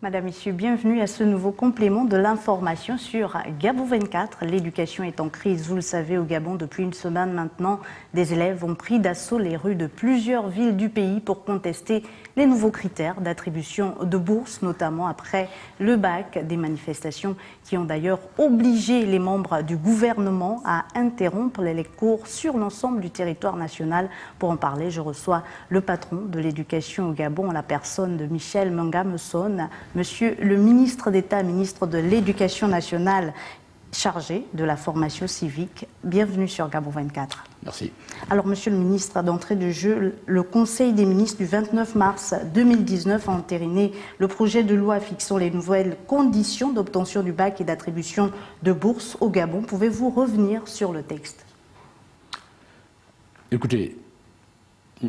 Madame, Messieurs, bienvenue à ce nouveau complément de l'information sur Gabon 24. L'éducation est en crise, vous le savez, au Gabon depuis une semaine maintenant. Des élèves ont pris d'assaut les rues de plusieurs villes du pays pour contester les nouveaux critères d'attribution de bourses, notamment après le bac. Des manifestations qui ont d'ailleurs obligé les membres du gouvernement à interrompre les cours sur l'ensemble du territoire national. Pour en parler, je reçois le patron de l'éducation au Gabon, en la personne de Michel Mengamesson. Monsieur le ministre d'État, ministre de l'Éducation nationale, chargé de la formation civique, bienvenue sur Gabon 24. Merci. Alors, monsieur le ministre, d'entrée de jeu, le Conseil des ministres du 29 mars 2019 a entériné le projet de loi fixant les nouvelles conditions d'obtention du bac et d'attribution de bourses au Gabon. Pouvez-vous revenir sur le texte? Écoutez,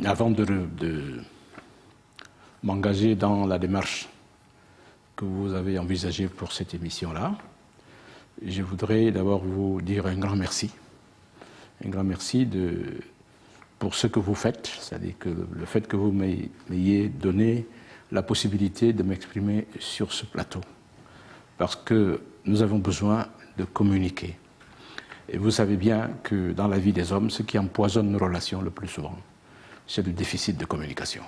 avant de m'engager dans la démarche que vous avez envisagée pour cette émission-là, je voudrais d'abord vous dire un grand merci. Un grand merci pour ce que vous faites, c'est-à-dire que le fait que vous m'ayez donné la possibilité de m'exprimer sur ce plateau. Parce que nous avons besoin de communiquer. Et vous savez bien que dans la vie des hommes, ce qui empoisonne nos relations le plus souvent, c'est le déficit de communication.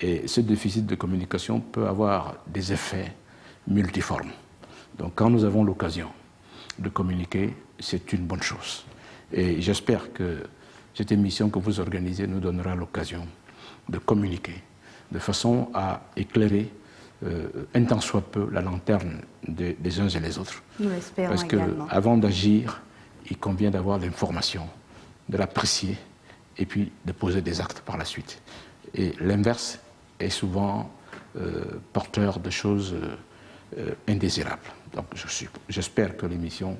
Et ce déficit de communication peut avoir des effets multiformes. Donc quand nous avons l'occasion de communiquer, c'est une bonne chose. Et j'espère que cette émission que vous organisez nous donnera l'occasion de communiquer, de façon à éclairer un tant soit peu la lanterne des uns et des autres. Nous l'espérons Parce également. qu'avant d'agir, il convient d'avoir l'information, de l'apprécier et puis de poser des actes par la suite. Et l'inverse est souvent porteur de choses indésirables. Donc j'espère que l'émission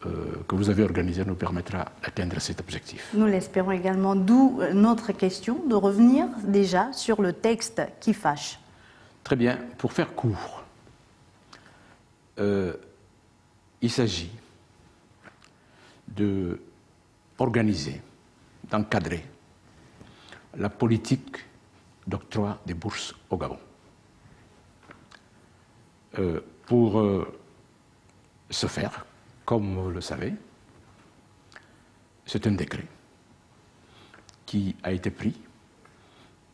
que vous avez organisée nous permettra d'atteindre cet objectif. Nous l'espérons également, d'où notre question de revenir déjà sur le texte qui fâche. Très bien, pour faire court, il s'agit d'organiser, d'encadrer la politique d'octroi des bourses au Gabon. Pour ce faire, comme vous le savez, c'est un décret qui a été pris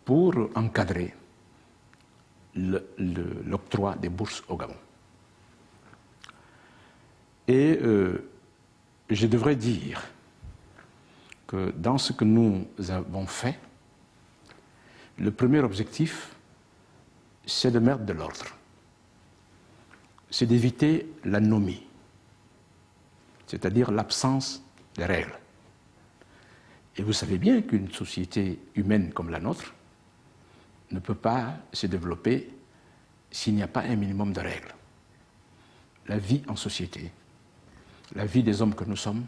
pour encadrer l'octroi des bourses au Gabon. Et je devrais dire que dans ce que nous avons fait, le premier objectif, c'est de mettre de l'ordre. C'est d'éviter l'anomie, c'est-à-dire l'absence de règles. Et vous savez bien qu'une société humaine comme la nôtre ne peut pas se développer s'il n'y a pas un minimum de règles. La vie en société, la vie des hommes que nous sommes,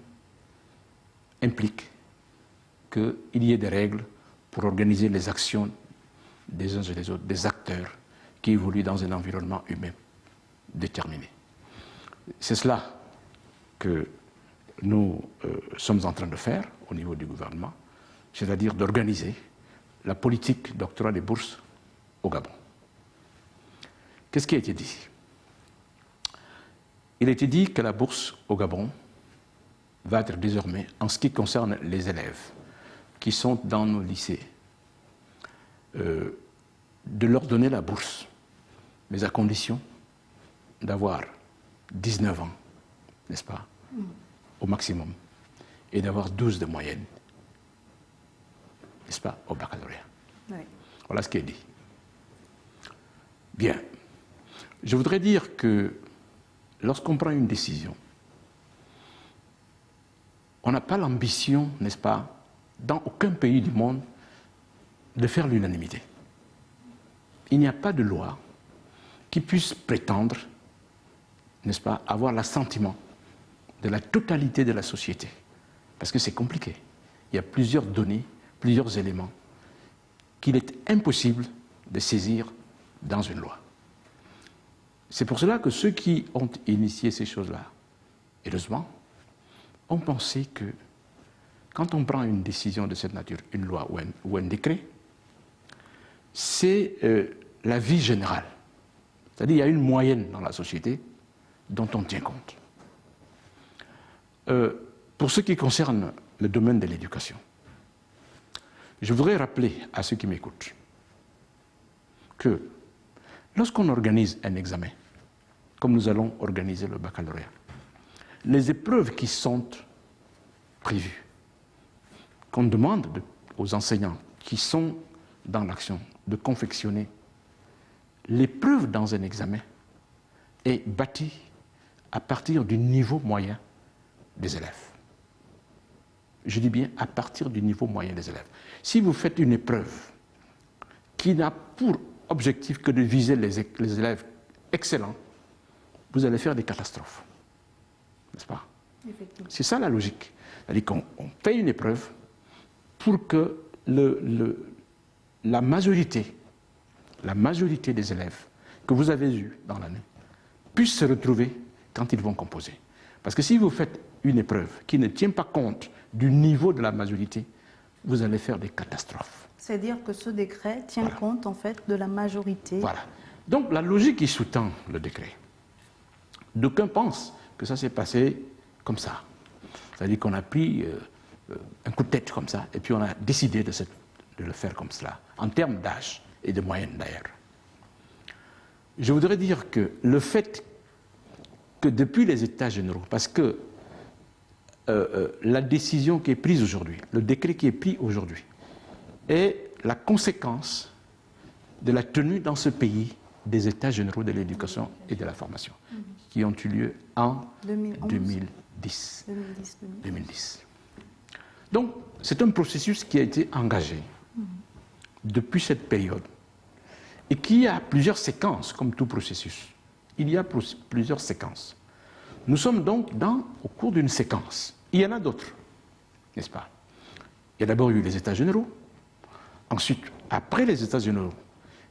implique qu'il y ait des règles pour organiser les actions des uns et des autres, des acteurs qui évoluent dans un environnement humain déterminé. C'est cela que nous sommes en train de faire au niveau du gouvernement, c'est-à-dire d'organiser la politique d'octroi des bourses au Gabon. Qu'est-ce qui a été dit? Il a été dit que la bourse au Gabon va être désormais, en ce qui concerne les élèves qui sont dans nos lycées, de leur donner la bourse, mais à condition d'avoir 19 ans, n'est-ce pas, au maximum, et d'avoir 12 de moyenne, n'est-ce pas, au baccalauréat. Oui. Voilà ce qui est dit. Bien. Je voudrais dire que lorsqu'on prend une décision, on n'a pas l'ambition, n'est-ce pas, dans aucun pays du monde, de faire l'unanimité. Il n'y a pas de loi qui puisse prétendre, n'est-ce pas, avoir l'assentiment de la totalité de la société. Parce que c'est compliqué. Il y a plusieurs données, plusieurs éléments qu'il est impossible de saisir dans une loi. C'est pour cela que ceux qui ont initié ces choses-là, heureusement, ont pensé que quand on prend une décision de cette nature, une loi ou un décret, c'est la vie générale C'est-à-dire qu'il y a une moyenne dans la société dont on tient compte. Pour ce qui concerne le domaine de l'éducation, je voudrais rappeler à ceux qui m'écoutent que lorsqu'on organise un examen, comme nous allons organiser le baccalauréat, les épreuves qui sont prévues, qu'on demande aux enseignants qui sont dans l'action de confectionner, l'épreuve dans un examen est bâtie à partir du niveau moyen des élèves. Je dis bien à partir du niveau moyen des élèves. Si vous faites une épreuve qui n'a pour objectif que de viser les élèves excellents, vous allez faire des catastrophes. N'est-ce pas? C'est ça la logique. C'est-à-dire qu'on fait une épreuve pour que la majorité des élèves que vous avez eus dans l'année puissent se retrouver quand ils vont composer. Parce que si vous faites une épreuve qui ne tient pas compte du niveau de la majorité, vous allez faire des catastrophes. C'est-à-dire que ce décret tient compte en fait de la majorité. Voilà. Donc la logique qui sous-tend le décret, d'aucuns pensent que ça s'est passé comme ça. C'est-à-dire qu'on a pris un coup de tête comme ça, et puis on a décidé de le faire comme cela, en termes d'âge et de moyenne d'ailleurs. Je voudrais dire que le fait que depuis les États généraux, parce que la décision qui est prise aujourd'hui, le décret qui est pris aujourd'hui, est la conséquence de la tenue dans ce pays des États généraux de l'éducation et de la formation, qui ont eu lieu en 2010. Donc, c'est un processus qui a été engagé depuis cette période et qui a plusieurs séquences, comme tout processus. Il y a plusieurs séquences. Nous sommes donc au cours d'une séquence. Il y en a d'autres, n'est-ce pas? Il y a d'abord eu les États généraux. Ensuite, après les États généraux,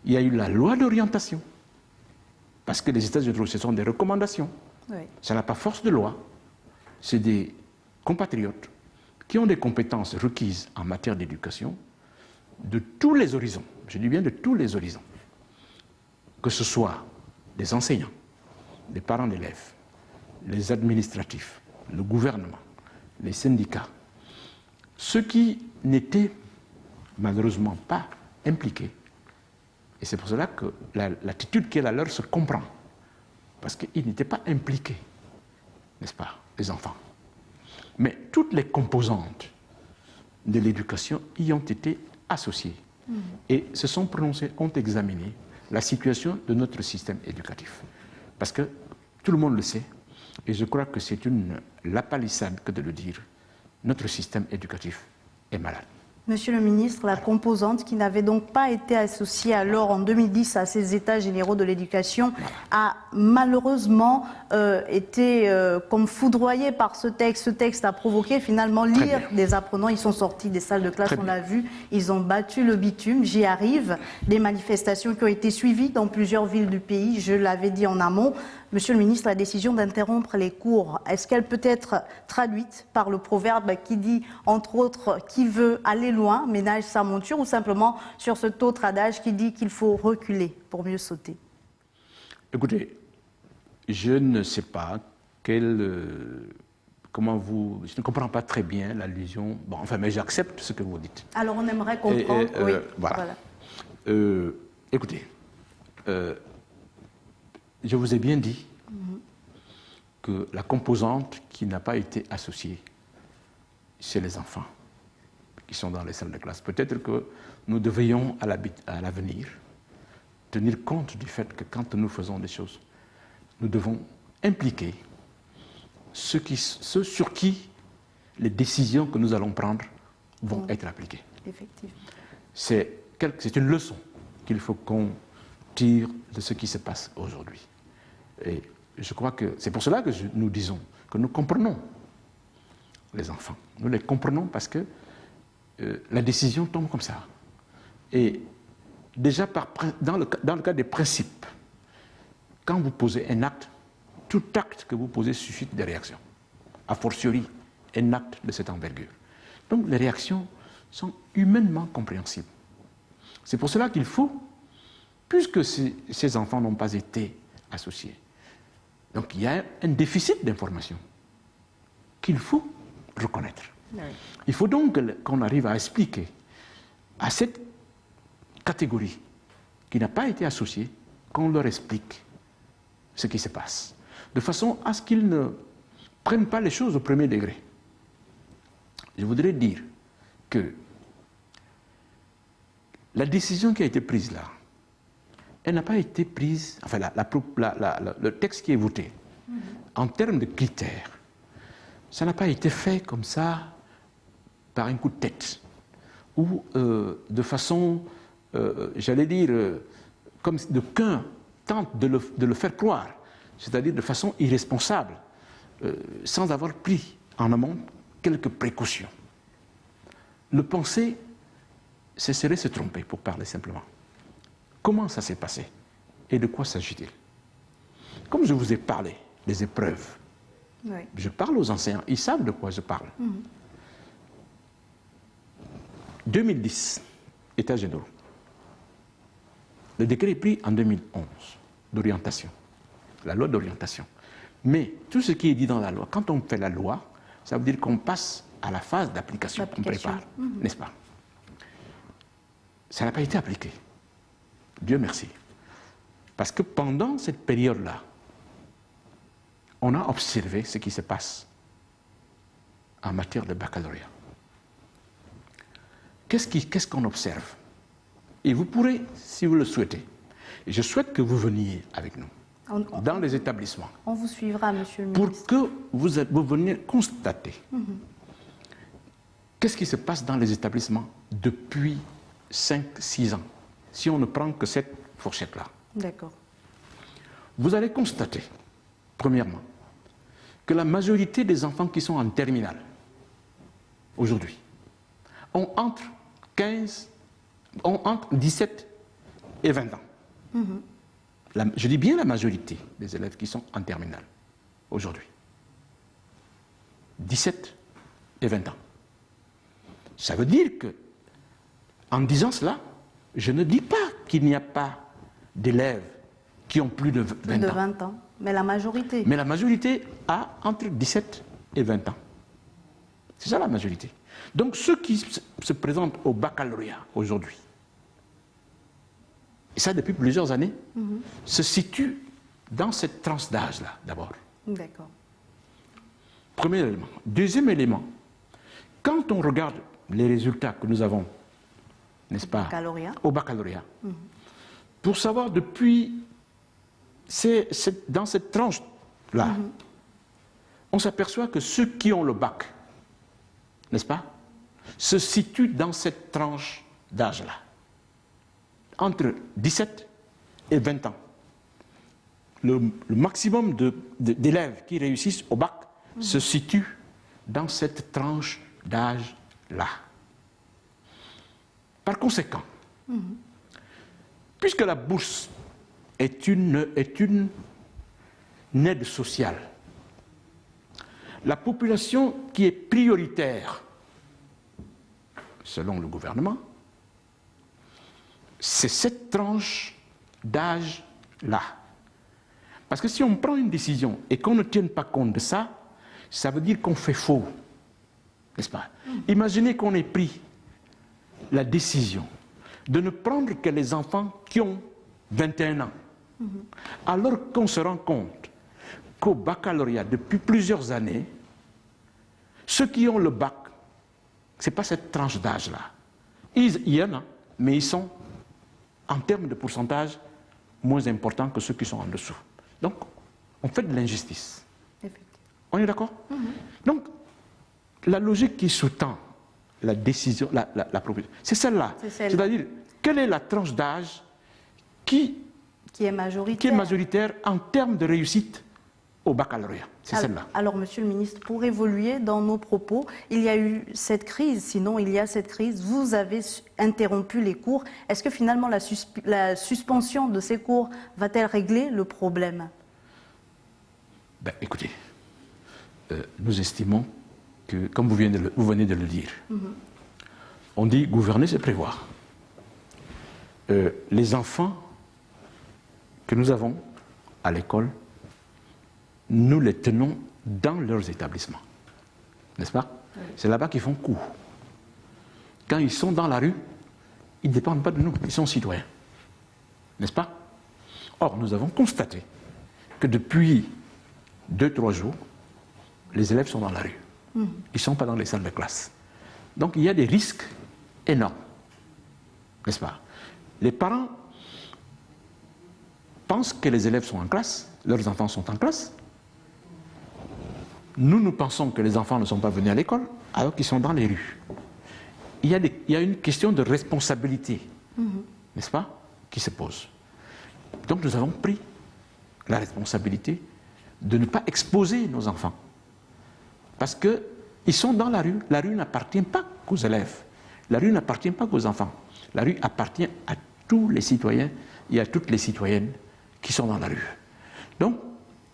il y a eu la loi d'orientation. Parce que les États généraux, ce sont des recommandations. Oui. Ça n'a pas force de loi. C'est des compatriotes qui ont des compétences requises en matière d'éducation de tous les horizons. Je dis bien de tous les horizons. Que ce soit des enseignants, des parents d'élèves, les administratifs, le gouvernement, les syndicats, ceux qui n'étaient malheureusement pas impliqués. Et c'est pour cela que l'attitude qui est la leur se comprend. Parce qu'ils n'étaient pas impliqués, n'est-ce pas, les enfants. Mais toutes les composantes de l'éducation y ont été associées. Et se sont prononcées, ont examiné la situation de notre système éducatif. Parce que tout le monde le sait, et je crois que c'est une lapalissade que de le dire, notre système éducatif est malade. Monsieur le ministre, la composante qui n'avait donc pas été associée alors en 2010 à ces états généraux de l'éducation a malheureusement été comme foudroyée par ce texte. Ce texte a provoqué finalement l'ire des apprenants. Ils sont sortis des salles de classe, on l'a vu, ils ont battu le bitume, j'y arrive. Des manifestations qui ont été suivies dans plusieurs villes du pays, je l'avais dit en amont. Monsieur le ministre, la décision d'interrompre les cours, est-ce qu'elle peut être traduite par le proverbe qui dit, entre autres, qui veut aller loin, ménage sa monture, ou simplement sur cet autre adage qui dit qu'il faut reculer pour mieux sauter? Écoutez, je ne sais pas comment vous... Je ne comprends pas très bien l'allusion. Bon, enfin, mais j'accepte ce que vous dites. Alors on aimerait comprendre, oui. Voilà. Écoutez, je vous ai bien dit que la composante qui n'a pas été associée, c'est les enfants qui sont dans les salles de classe. Peut-être que nous devrions à l'avenir tenir compte du fait que quand nous faisons des choses, nous devons impliquer ceux sur qui les décisions que nous allons prendre vont être appliquées. Effectivement. C'est une leçon qu'il faut qu'on tire de ce qui se passe aujourd'hui. Et je crois que c'est pour cela que nous disons que nous comprenons les enfants. Nous les comprenons parce que la décision tombe comme ça. Et déjà, dans le cas des principes, quand vous posez un acte, tout acte que vous posez suscite des réactions. A fortiori, un acte de cette envergure. Donc les réactions sont humainement compréhensibles. C'est pour cela qu'il faut puisque ces enfants n'ont pas été associés. Donc il y a un déficit d'information qu'il faut reconnaître. Oui. Il faut donc qu'on arrive à expliquer à cette catégorie qui n'a pas été associée, qu'on leur explique ce qui se passe, de façon à ce qu'ils ne prennent pas les choses au premier degré. Je voudrais dire que la décision qui a été prise là, elle n'a pas été prise, enfin le texte qui est voté, en termes de critères, ça n'a pas été fait comme ça, par un coup de tête, ou de façon, j'allais dire, comme d'aucuns tentent de le faire croire, c'est-à-dire de façon irresponsable, sans avoir pris en amont quelques précautions. Le penser, ce serait se tromper, pour parler simplement. Comment ça s'est passé et de quoi s'agit-il? Comme je vous ai parlé des épreuves, Oui. je parle aux enseignants, ils savent de quoi je parle. 2010, États généraux. Le décret est pris en 2011, d'orientation, la loi d'orientation. Mais tout ce qui est dit dans la loi, quand on fait la loi, ça veut dire qu'on passe à la phase d'application qu'on prépare, n'est-ce pas? Ça n'a pas été appliqué. Dieu merci. Parce que pendant cette période-là, on a observé ce qui se passe en matière de baccalauréat. Qu'est-ce qu'on observe? Et vous pourrez, si vous le souhaitez, et je souhaite que vous veniez avec nous, dans les établissements. On vous suivra, monsieur le Pour ministre. que vous veniez constater qu'est-ce qui se passe dans les établissements depuis 5-6 ans, si on ne prend que cette fourchette-là. D'accord. Vous allez constater, premièrement, que la majorité des enfants qui sont en terminale, aujourd'hui, ont entre 17 et 20 ans. Je dis bien la majorité des élèves qui sont en terminale, aujourd'hui. 17 et 20 ans. Ça veut dire que, en disant cela, je ne dis pas qu'il n'y a pas d'élèves qui ont plus de 20 Plus de ans. 20 ans. Mais la majorité. Mais la majorité a entre 17 et 20 ans. C'est ça la majorité. Donc ceux qui se présentent au baccalauréat aujourd'hui, et ça depuis plusieurs années, se situent dans cette tranche d'âge-là, d'abord. D'accord. Premier élément. Deuxième élément, quand on regarde les résultats que nous avons, n'est-ce pas, au baccalauréat, pour savoir depuis, dans cette tranche-là, on s'aperçoit que ceux qui ont le bac, n'est-ce pas, se situent dans cette tranche d'âge-là, entre 17 et 20 ans. Le maximum d'élèves qui réussissent au bac se situe dans cette tranche d'âge-là. Par conséquent, puisque la bourse est une aide sociale, la population qui est prioritaire, selon le gouvernement, c'est cette tranche d'âge-là. Parce que si on prend une décision et qu'on ne tienne pas compte de ça, ça veut dire qu'on fait faux, n'est-ce pas? Imaginez qu'on ait pris la décision de ne prendre que les enfants qui ont 21 ans, alors qu'on se rend compte qu'au baccalauréat, depuis plusieurs années, ceux qui ont le bac, ce n'est pas cette tranche d'âge-là. Il y en a, mais ils sont, en termes de pourcentage, moins importants que ceux qui sont en dessous. Donc, on fait de l'injustice. On est d'accord? Donc, la logique qui sous-tend la décision, la proposition, c'est celle-là. C'est-à-dire, quelle est la tranche d'âge qui est majoritaire en termes de réussite au baccalauréat? C'est celle-là. Alors, monsieur le ministre, pour évoluer dans nos propos, il y a eu cette crise, sinon il y a cette crise, vous avez interrompu les cours. Est-ce que finalement la suspension de ces cours va-t-elle régler le problème? Ben, écoutez, nous estimons que, comme vous venez de le dire, on dit gouverner, c'est prévoir. Les enfants que nous avons à l'école, nous les tenons dans leurs établissements. N'est-ce pas? Oui. C'est là-bas qu'ils font cours. Quand ils sont dans la rue, ils ne dépendent pas de nous, ils sont citoyens. N'est-ce pas? Or, nous avons constaté que depuis 2-3 jours, les élèves sont dans la rue. Ils ne sont pas dans les salles de classe. Donc, il y a des risques énormes. N'est-ce pas? Les parents pensent que les élèves sont en classe, leurs enfants sont en classe. Nous pensons que les enfants ne sont pas venus à l'école, alors qu'ils sont dans les rues. Il y a une question de responsabilité, n'est-ce pas, qui se pose. Donc nous avons pris la responsabilité de ne pas exposer nos enfants. Parce qu'ils sont dans la rue. La rue n'appartient pas qu'aux élèves. La rue n'appartient pas qu'aux enfants. La rue appartient à tous les citoyens et à toutes les citoyennes qui sont dans la rue. Donc,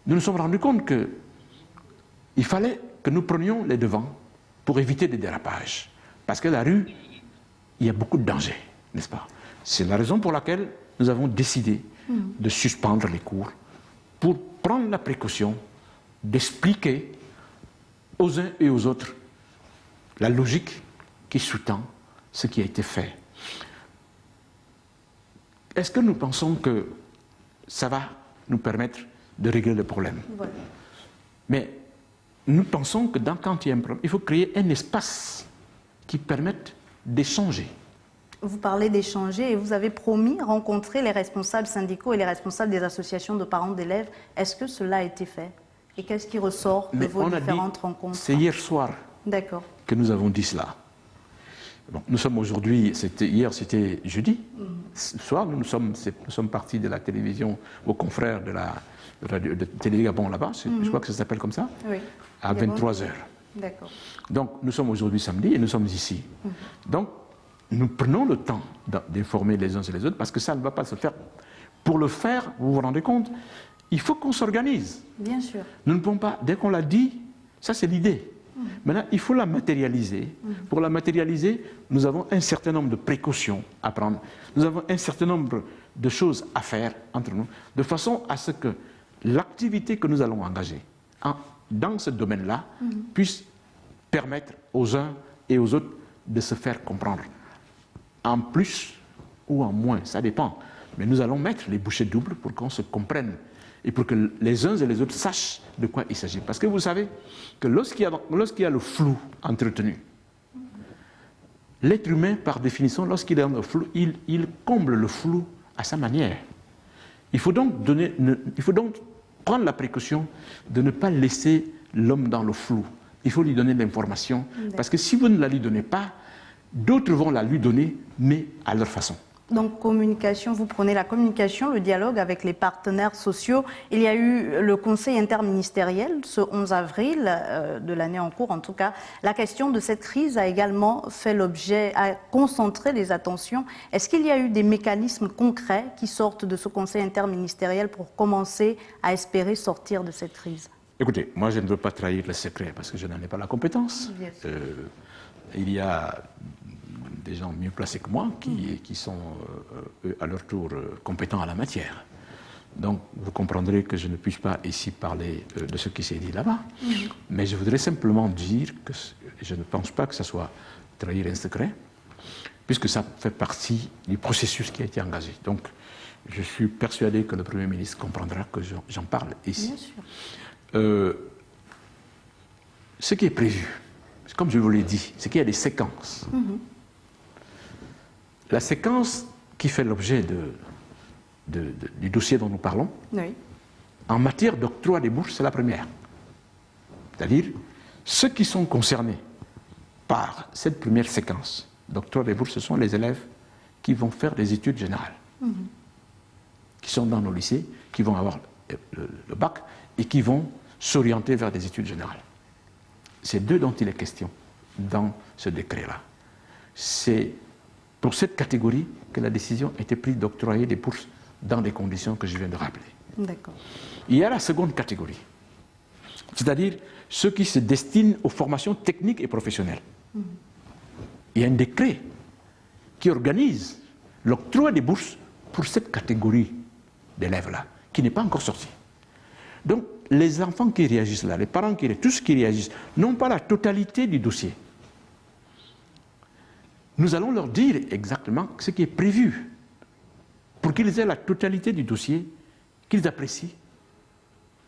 nous nous sommes rendus compte qu'il fallait que nous prenions les devants pour éviter des dérapages. Parce que la rue, il y a beaucoup de dangers, n'est-ce pas? C'est la raison pour laquelle nous avons décidé de suspendre les cours pour prendre la précaution d'expliquer aux uns et aux autres la logique qui sous-tend ce qui a été fait. Est-ce que nous pensons que ça va nous permettre de régler le problème? Voilà. Mais nous pensons que quand il y a un problème, il faut créer un espace qui permette d'échanger. Vous parlez d'échanger et vous avez promis rencontrer les responsables syndicaux et les responsables des associations de parents d'élèves. Est-ce que cela a été fait? Et qu'est-ce qui ressort de vos différentes rencontres? C'est hier soir que nous avons dit cela. Bon, nous sommes aujourd'hui, hier c'était jeudi. Ce soir, nous sommes partis de la télévision aux confrères de Télé Gabon là-bas, je crois que ça s'appelle comme ça, oui. À 23h. D'accord. Donc nous sommes aujourd'hui samedi et nous sommes ici. Donc nous prenons le temps d'informer les uns et les autres parce que ça ne va pas se faire. Pour le faire, vous vous rendez compte, il faut qu'on s'organise. Bien sûr. Nous ne pouvons pas, dès qu'on l'a dit, ça c'est l'idée. Maintenant, il faut la matérialiser. Pour la matérialiser, nous avons un certain nombre de précautions à prendre. Nous avons un certain nombre de choses à faire entre nous, de façon à ce que l'activité que nous allons engager dans ce domaine-là puisse permettre aux uns et aux autres de se faire comprendre. En plus ou en moins, ça dépend. Mais nous allons mettre les bouchées doubles pour qu'on se comprenne et pour que les uns et les autres sachent de quoi il s'agit. Parce que vous savez que lorsqu'il y a le flou entretenu, l'être humain, par définition, lorsqu'il est dans le flou, il comble le flou à sa manière. Il faut donc prendre la précaution de ne pas laisser l'homme dans le flou. Il faut lui donner l'information, parce que si vous ne la lui donnez pas, d'autres vont la lui donner, mais à leur façon. Donc, communication, vous prenez la communication, le dialogue avec les partenaires sociaux. Il y a eu le conseil interministériel ce 11 avril de l'année en cours. En tout cas, la question de cette crise a également fait l'objet, a concentré les attentions. Est-ce qu'il y a eu des mécanismes concrets qui sortent de ce conseil interministériel pour commencer à espérer sortir de cette crise? Écoutez, moi je ne veux pas trahir le secret parce que je n'en ai pas la compétence. Il y a des gens mieux placés que moi qui sont à leur tour compétents à la matière. Donc vous comprendrez que je ne puisse pas ici parler de ce qui s'est dit là-bas, mais je voudrais simplement dire que je ne pense pas que ça soit trahir un secret, puisque ça fait partie du processus qui a été engagé. Donc je suis persuadé que le Premier ministre comprendra que j'en parle ici. Bien sûr. Ce qui est prévu, comme je vous l'ai dit, c'est qu'il y a des séquences. La séquence qui fait l'objet du dossier dont nous parlons, en matière d'octroi des bourses, c'est la première. C'est-à-dire, ceux qui sont concernés par cette première séquence d'octroi des bourses, ce sont les élèves qui vont faire des études générales, qui sont dans nos lycées, qui vont avoir le bac et qui vont s'orienter vers des études générales. C'est d'eux dont il est question dans ce décret-là. C'est pour cette catégorie que la décision a été prise d'octroyer des bourses dans les conditions que je viens de rappeler. D'accord. Il y a la seconde catégorie, c'est-à-dire ceux qui se destinent aux formations techniques et professionnelles. Il y a un décret qui organise l'octroi des bourses pour cette catégorie d'élèves là, qui n'est pas encore sorti. Donc, les enfants qui réagissent là, les parents qui réagissent, tous ceux qui réagissent, n'ont pas la totalité du dossier. Nous allons leur dire exactement ce qui est prévu pour qu'ils aient la totalité du dossier, qu'ils apprécient.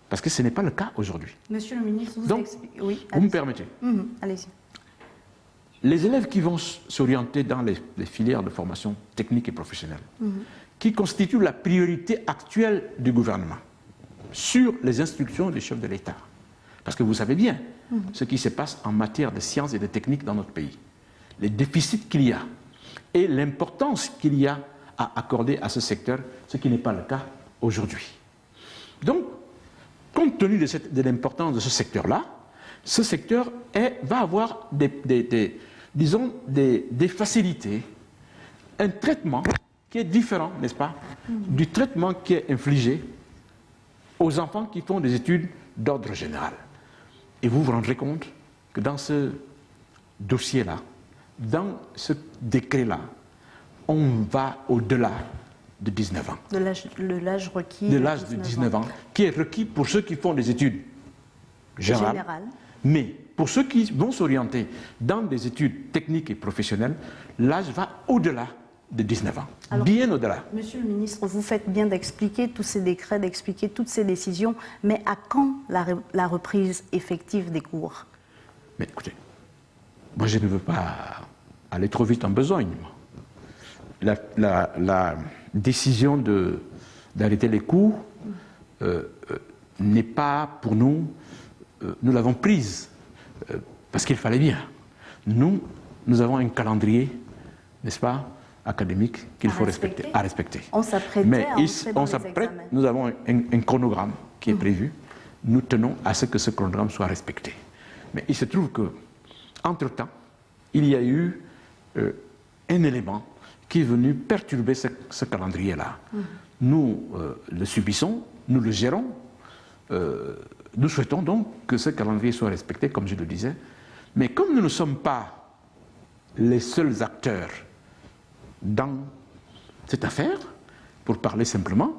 Parce que ce n'est pas le cas aujourd'hui. Monsieur le ministre, Donc, vous me permettez. Allez-y. Les élèves qui vont s'orienter dans les filières de formation technique et professionnelle, qui constituent la priorité actuelle du gouvernement sur les instructions des chefs de l'État. Parce que vous savez bien ce qui se passe en matière de sciences et de techniques dans notre pays. Les déficits qu'il y a et l'importance qu'il y a à accorder à ce secteur, ce qui n'est pas le cas aujourd'hui. Donc, compte tenu de l'importance de ce secteur-là, ce secteur va avoir des facilités, un traitement qui est différent, n'est-ce pas, du traitement qui est infligé aux enfants qui font des études d'ordre général. Et vous vous rendrez compte que dans ce dossier-là, dans ce décret-là, on va au-delà de 19 ans. De l'âge requis. De l'âge de 19 ans, qui est requis pour ceux qui font des études générales. Mais pour ceux qui vont s'orienter dans des études techniques et professionnelles, l'âge va au-delà de 19 ans, alors, bien au-delà. Monsieur le ministre, vous faites bien d'expliquer tous ces décrets, d'expliquer toutes ces décisions, mais à quand la reprise effective des cours? Mais écoutez, moi je ne veux pas aller trop vite en besogne. La décision d'arrêter les cours n'est pas pour nous, nous l'avons prise parce qu'il fallait bien. Nous avons un calendrier, n'est-ce pas, académique qu'il faut respecter, à respecter. On s'apprête nous avons un chronogramme qui est prévu. Nous tenons à ce que ce chronogramme soit respecté. Mais il se trouve que, entre-temps, il y a eu un élément qui est venu perturber ce calendrier-là. Nous le subissons, nous le gérons. Nous souhaitons donc que ce calendrier soit respecté, comme je le disais. Mais comme nous ne sommes pas les seuls acteurs dans cette affaire, pour parler simplement,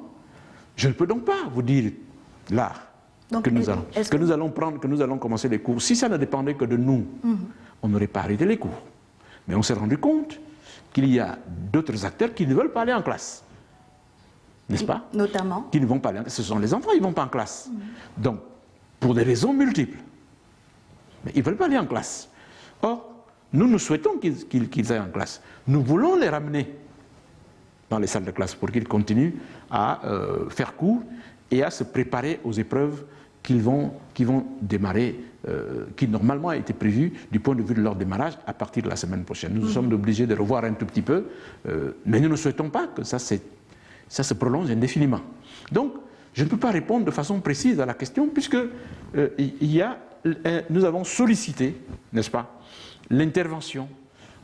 je ne peux donc pas vous dire là donc, que nous allons commencer les cours. Si ça ne dépendait que de nous, on n'aurait pas arrêté les cours. Mais on s'est rendu compte qu'il y a d'autres acteurs qui ne veulent pas aller en classe. N'est-ce pas? Notamment. Qui ne vont pas aller en classe. Ce sont les enfants, ils ne vont pas en classe. Donc, pour des raisons multiples. Mais ils ne veulent pas aller en classe. Or, nous souhaitons qu'ils aillent en classe. Nous voulons les ramener dans les salles de classe pour qu'ils continuent à faire cours et à se préparer aux épreuves qui vont démarrer, qui normalement a été prévues du point de vue de leur démarrage à partir de la semaine prochaine. Nous sommes obligés de revoir un tout petit peu, mais nous ne souhaitons pas que ça se prolonge indéfiniment. Donc, je ne peux pas répondre de façon précise à la question puisque nous avons sollicité, n'est-ce pas, l'intervention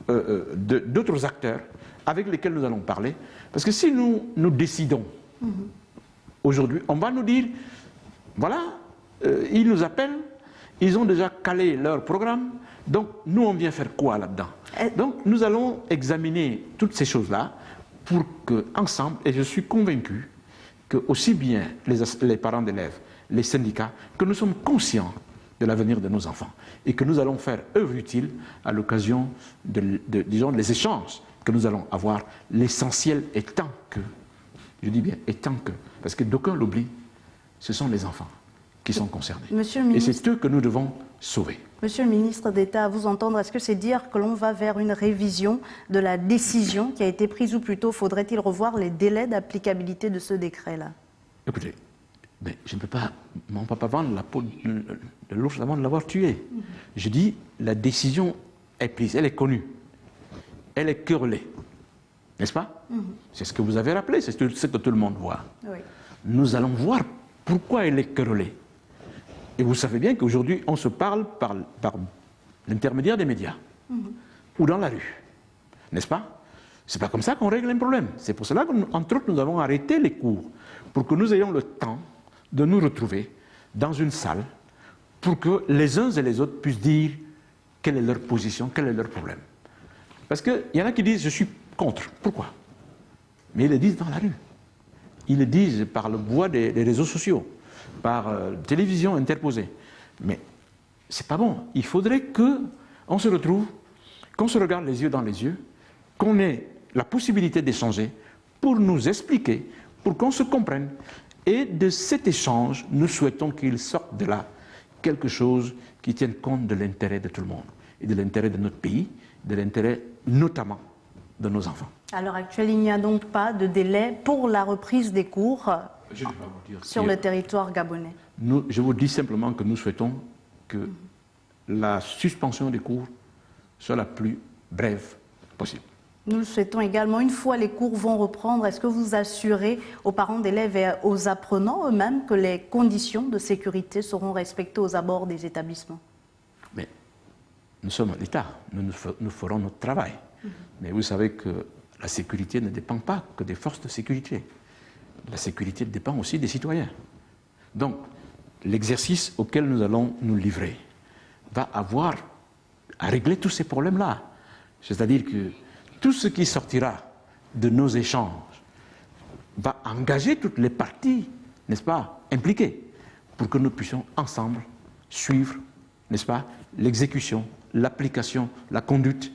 d'autres acteurs avec lesquels nous allons parler. Parce que si nous décidons aujourd'hui, on va nous dire, voilà, ils nous appellent, ils ont déjà calé leur programme, donc nous on vient faire quoi là-dedans? Donc nous allons examiner toutes ces choses-là pour qu'ensemble, et je suis convaincu que aussi bien les parents d'élèves, les syndicats, que nous sommes conscients de l'avenir de nos enfants et que nous allons faire œuvre utile à l'occasion disons, des échanges que nous allons avoir, l'essentiel étant que, je dis bien étant que, parce que d'aucuns l'oublient, ce sont les enfants qui sont concernés. Et c'est eux que nous devons sauver. Monsieur le ministre d'État, à vous entendre, est-ce que c'est dire que l'on va vers une révision de la décision qui a été prise ou plutôt faudrait-il revoir les délais d'applicabilité de ce décret-là? Écoutez, mais je ne peux pas, mon papa vendre la peau de l'ours avant de l'avoir tué. Je dis, la décision est prise, elle est connue, elle est querellée, n'est-ce pas? C'est ce que vous avez rappelé, c'est ce que tout le monde voit. Oui. Nous allons voir pourquoi elle est querellée. Et vous savez bien qu'aujourd'hui, on se parle par l'intermédiaire des médias ou dans la rue, n'est-ce pas? C'est pas comme ça qu'on règle un problème. C'est pour cela qu'entre autres, nous avons arrêté les cours pour que nous ayons le temps de nous retrouver dans une salle pour que les uns et les autres puissent dire quelle est leur position, quel est leur problème. Parce qu'il y en a qui disent « je suis contre ». Pourquoi? Mais ils le disent dans la rue. Ils le disent par le bois des réseaux sociaux, par télévision interposée. Mais c'est pas bon. Il faudrait qu'on se retrouve, qu'on se regarde les yeux dans les yeux, qu'on ait la possibilité d'échanger pour nous expliquer, pour qu'on se comprenne. Et de cet échange, nous souhaitons qu'il sorte de là quelque chose qui tienne compte de l'intérêt de tout le monde, et de l'intérêt de notre pays, de l'intérêt notamment de nos enfants. À l'heure actuelle, il n'y a donc pas de délai pour la reprise des cours sur le territoire gabonais. Je vous dis simplement que nous souhaitons que la suspension des cours soit la plus brève possible. Nous le souhaitons également. Une fois les cours vont reprendre, est-ce que vous assurez aux parents d'élèves et aux apprenants eux-mêmes que les conditions de sécurité seront respectées aux abords des établissements? Mais nous sommes l'État, nous ferons notre travail. Mais vous savez que la sécurité ne dépend pas que des forces de sécurité. La sécurité dépend aussi des citoyens. Donc, l'exercice auquel nous allons nous livrer va avoir à régler tous ces problèmes-là. C'est-à-dire que tout ce qui sortira de nos échanges va engager toutes les parties, n'est-ce pas, impliquées, pour que nous puissions ensemble suivre, n'est-ce pas, l'exécution, l'application, la conduite,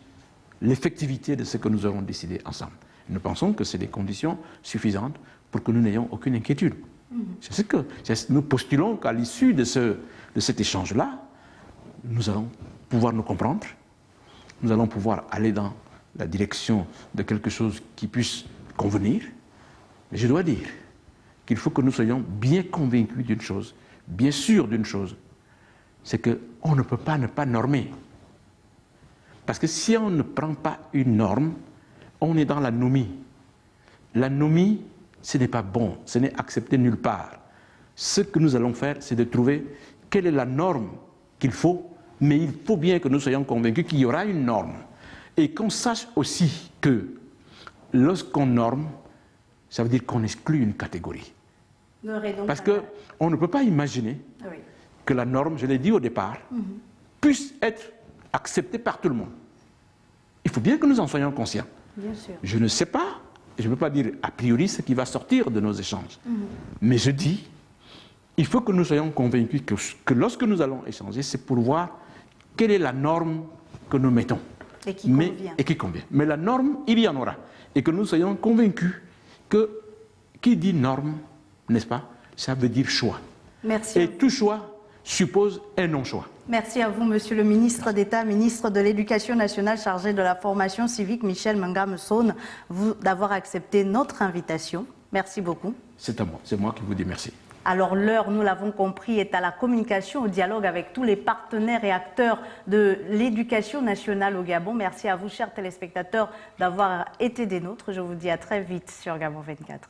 l'effectivité de ce que nous aurons décidé ensemble. Nous pensons que c'est des conditions suffisantes pour que nous n'ayons aucune inquiétude. C'est ce que nous postulons qu'à l'issue de cet échange-là, nous allons pouvoir nous comprendre, nous allons pouvoir aller dans la direction de quelque chose qui puisse convenir. Mais je dois dire qu'il faut que nous soyons bien convaincus d'une chose, bien sûrs d'une chose, c'est qu'on ne peut pas ne pas normer. Parce que si on ne prend pas une norme, on est dans l'anomie. L'anomie, ce n'est pas bon, ce n'est accepté nulle part. Ce que nous allons faire, c'est de trouver quelle est la norme qu'il faut, mais il faut bien que nous soyons convaincus qu'il y aura une norme. Et qu'on sache aussi que lorsqu'on norme, ça veut dire qu'on exclut une catégorie. Parce qu'on ne peut pas imaginer que la norme, je l'ai dit au départ, puisse être acceptée par tout le monde. Il faut bien que nous en soyons conscients. Bien sûr. Je ne sais pas, je ne peux pas dire a priori ce qui va sortir de nos échanges. Mais je dis, il faut que nous soyons convaincus que lorsque nous allons échanger, c'est pour voir quelle est la norme que nous mettons. Et qui convient. Et qui convient. Mais la norme, il y en aura. Et que nous soyons convaincus que qui dit norme, n'est-ce pas, ça veut dire choix. Merci. Et tout choix suppose un non-choix. Merci à vous, Monsieur le ministre d'État, ministre de l'Éducation nationale chargé de la formation civique, Michel Mengame-Sone, d'avoir accepté notre invitation. Merci beaucoup. C'est à moi, c'est moi qui vous dis merci. Alors l'heure, nous l'avons compris, est à la communication, au dialogue avec tous les partenaires et acteurs de l'éducation nationale au Gabon. Merci à vous, chers téléspectateurs, d'avoir été des nôtres. Je vous dis à très vite sur Gabon 24.